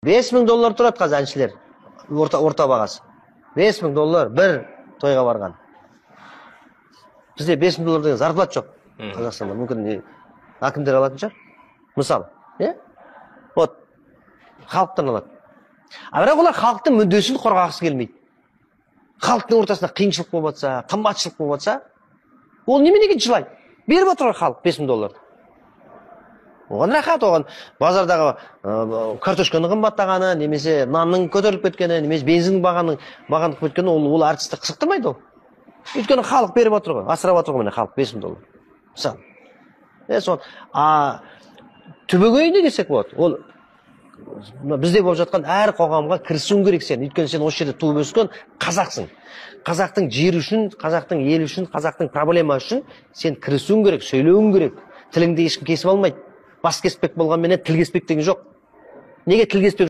$5000 тұрады қазір әншілер. Орта бағасы. $5000 бір тойға барған. Бізде $5000 деген зарплат жоқ. Қазақстанда мүмкін әкімдер алатын шығар. Мысалы, вот халықтан алады. Бірақ олар халықтың мүддесін қорғағысы келмейді. Халықтың ортасында қиыншылық болып жатса, қымбатшылық болып жатса, ол неменеге жылайды? Беріп отыр халық $5000. Оған рахат, оған базардағы картошканың қымбаттағаны, немесе нанның көтеріліп кеткені, немесе бензиннің бағаны кеткені, ол артисті қызықтырмайды ол. Өйткені халық беріп отыр ғой, асырап отыр ғой, халық $5000. Мысалы. Түбегейлі десек болады. Ол бізде болып жатқан әр қоғамға кірісуің керек сен. Өйткені сен осы жерде туып өскен қазақсың. Қазақтың жері үшін, қазақтың елі үшін, қазақтың проблема үшін сен кірісуің керек, сөйлеуің керек. Тіліңді ешкім кесіп алмайды. Бас кеспек болғанменен тіл кеспек деген жоқ. Неге тіл кеспек